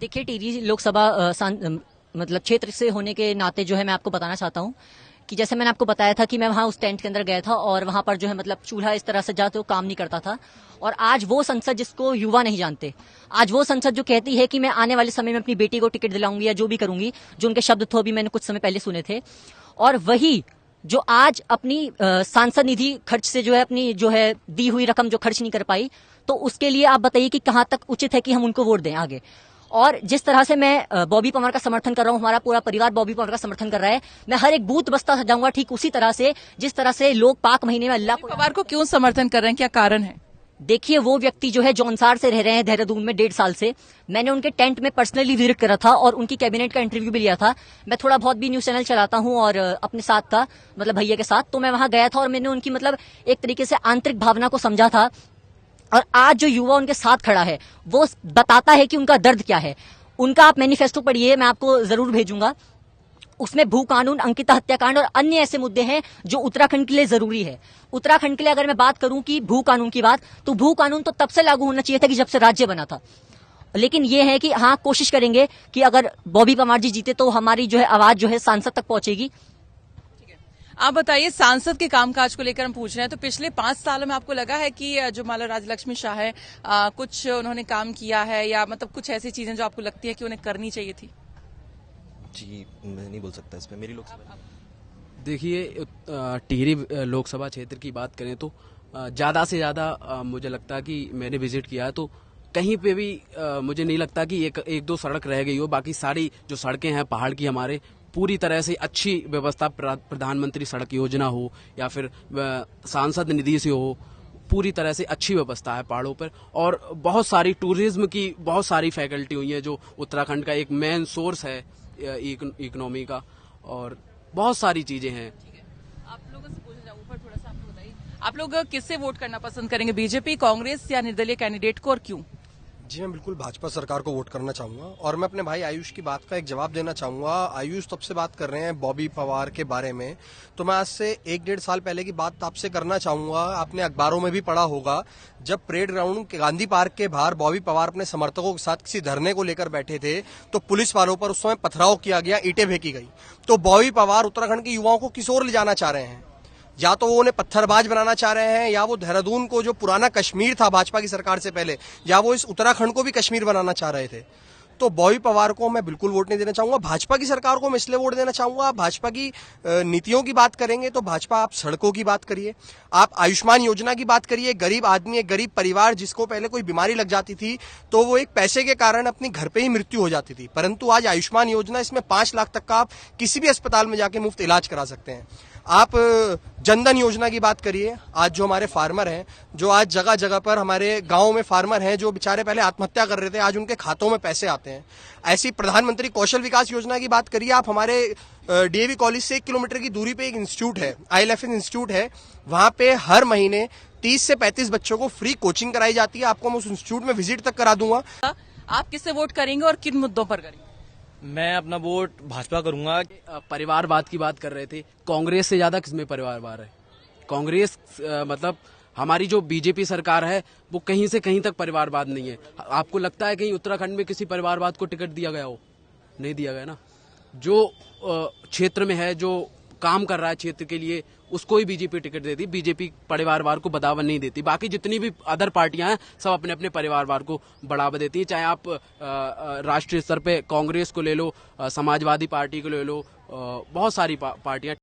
देखिए, टिहरी लोकसभा मतलब क्षेत्र से होने के नाते जो है मैं आपको बताना चाहता हूँ कि जैसे मैंने आपको बताया था कि मैं वहां उस टेंट के अंदर गया था और वहां पर जो है मतलब चूल्हा इस तरह से जा तो काम नहीं करता था। और आज वो संसद जिसको युवा नहीं जानते, आज वो संसद जो कहती है कि मैं आने वाले समय में अपनी बेटी को टिकट दिलाऊंगी या जो भी करूंगी, जो उनके शब्द थे अभी मैंने कुछ समय पहले सुने थे, और वही जो आज अपनी सांसद निधि खर्च से जो है अपनी जो है दी हुई रकम जो खर्च नहीं कर पाई, तो उसके लिए आप बताइए कि कहां तक उचित है कि हम उनको वोट दें आगे। और जिस तरह से मैं बॉबी पवार का समर्थन कर रहा हूं, हमारा पूरा परिवार बॉबी पवार का समर्थन कर रहा है, मैं हर एक बूथ बस्ता सजाऊंगा ठीक उसी तरह से जिस तरह से लोग पाक महीने में अल्लाह पवार को क्यों समर्थन कर रहे हैं, क्या कारण है? देखिए, वो व्यक्ति जो है जौनसार से रह रहे हैं देहरादून में 1.5 साल से। मैंने उनके टेंट में पर्सनली विजिट करा था और उनकी कैबिनेट का इंटरव्यू भी लिया था। मैं थोड़ा बहुत भी न्यूज चैनल चलाता हूं और अपने साथ था, मतलब भैया के साथ, तो मैं वहां गया था और मैंने उनकी मतलब एक तरीके से आंतरिक भावना को समझा था। और आज जो युवा उनके साथ खड़ा है वो बताता है कि उनका दर्द क्या है। उनका आप मैनिफेस्टो पढ़िए, मैं आपको जरूर भेजूंगा। उसमें भू कानून, अंकिता हत्याकांड और अन्य ऐसे मुद्दे हैं जो उत्तराखंड के लिए जरूरी है। उत्तराखंड के लिए अगर मैं बात करूं कि भू कानून की बात, तो भू कानून तो तब से लागू होना चाहिए था कि जब से राज्य बना था। लेकिन यह है कि हाँ, कोशिश करेंगे कि अगर बॉबी पवार जी जीते तो हमारी जो है आवाज जो है सांसद तक पहुंचेगी। आप बताइए, सांसद के कामकाज को लेकर हम पूछ रहे हैं, तो पिछले 5 सालों में आपको लगा है कि जो माला राजलक्ष्मी शाह है कुछ उन्होंने काम किया है, या मतलब कुछ ऐसी चीजें जो आपको लगती है कि उन्हें करनी चाहिए थी? जी, मैं नहीं बोल सकता इस पे, मेरी लोकसभा। देखिए, टिहरी लोकसभा क्षेत्र की बात करें तो ज़्यादा से ज़्यादा मुझे लगता है कि मैंने विजिट किया है, तो कहीं पे भी मुझे नहीं लगता कि एक दो सड़क रह गई हो। बाकी सारी जो सड़कें हैं पहाड़ की हमारे, पूरी तरह से अच्छी व्यवस्था, प्रधानमंत्री सड़क योजना हो या फिर सांसद निधि से हो, पूरी तरह से अच्छी व्यवस्था है पहाड़ों पर। और बहुत सारी टूरिज्म की बहुत सारी फैकल्टी हुई है, जो उत्तराखंड का एक मेन सोर्स है इकोनॉमी का, और बहुत सारी चीजें हैं। आप लोगों से पूछना चाहूँ, ऊपर थोड़ा सा आपको बताइए, आप लोग किससे वोट करना पसंद करेंगे, बीजेपी, कांग्रेस या निर्दलीय कैंडिडेट को, और क्यों? जी, मैं बिल्कुल भाजपा सरकार को वोट करना चाहूंगा। और मैं अपने भाई आयुष की बात का एक जवाब देना चाहूंगा। आयुष तब से बात कर रहे हैं बॉबी पवार के बारे में, तो मैं आज से 1-1.5 साल पहले की बात आपसे करना चाहूंगा। आपने अखबारों में भी पढ़ा होगा, जब परेड ग्राउंड के गांधी पार्क के बाहर बॉबी पवार अपने समर्थकों के साथ किसी धरने को लेकर बैठे थे, तो पुलिस वालों पर उस समय पथराव किया गया, ईंटें फेंकी गई। तो बॉबी पवार उत्तराखंड के युवाओं को किस ओर ले जाना चाह रहे हैं? या तो वो उन्हें पत्थरबाज बनाना चाह रहे हैं, या वो देहरादून को जो पुराना कश्मीर था भाजपा की सरकार से पहले, या वो इस उत्तराखंड को भी कश्मीर बनाना चाह रहे थे। तो बॉबी पवार को मैं बिल्कुल वोट नहीं देना चाहूंगा। भाजपा की सरकार को मैं इसलिए वोट देना चाहूंगा, भाजपा की नीतियों की बात करेंगे तो भाजपा, आप सड़कों की बात करिए, आप आयुष्मान योजना की बात करिए। गरीब आदमी, एक गरीब परिवार जिसको पहले कोई बीमारी लग जाती थी तो वो एक पैसे के कारण अपनी घर पे ही मृत्यु हो जाती थी, परंतु आज आयुष्मान योजना, इसमें 5 लाख तक का आप किसी भी अस्पताल में जाके मुफ्त इलाज करा सकते हैं। आप जनधन योजना की बात करिए। आज जो हमारे फार्मर हैं, जो आज जगह जगह पर हमारे गांव में फार्मर हैं जो बेचारे पहले आत्महत्या कर रहे थे, आज उनके खातों में पैसे आते हैं। ऐसी प्रधानमंत्री कौशल विकास योजना की बात करिए। आप हमारे डीएवी कॉलेज से 1 किलोमीटर की दूरी पे एक इंस्टीट्यूट है, ILFS इंस्टीट्यूट है, वहां पे हर महीने 30 से 35 बच्चों को फ्री कोचिंग कराई जाती है। आपको मैं उस इंस्टीट्यूट में विजिट तक करा दूंगा। आप किससे वोट करेंगे और किन मुद्दों पर करेंगे? मैं अपना वोट भाजपा करूंगा। परिवारवाद की बात कर रहे थे, कांग्रेस से ज्यादा किसमें परिवारवाद है? कांग्रेस मतलब हमारी जो बीजेपी सरकार है वो कहीं से कहीं तक परिवारवाद नहीं है। आपको लगता है कहीं उत्तराखंड में किसी परिवारवाद को टिकट दिया गया हो? नहीं दिया गया ना। जो क्षेत्र में है, जो काम कर रहा है क्षेत्र के लिए, उसको ही बीजेपी टिकट देती। बीजेपी परिवारवाद को बढ़ावा नहीं देती। बाकी जितनी भी अदर पार्टियां हैं सब अपने अपने परिवारवाद को बढ़ावा देती हैं। चाहे आप राष्ट्रीय स्तर पे कांग्रेस को ले लो, समाजवादी पार्टी को ले लो, बहुत सारी पार्टियां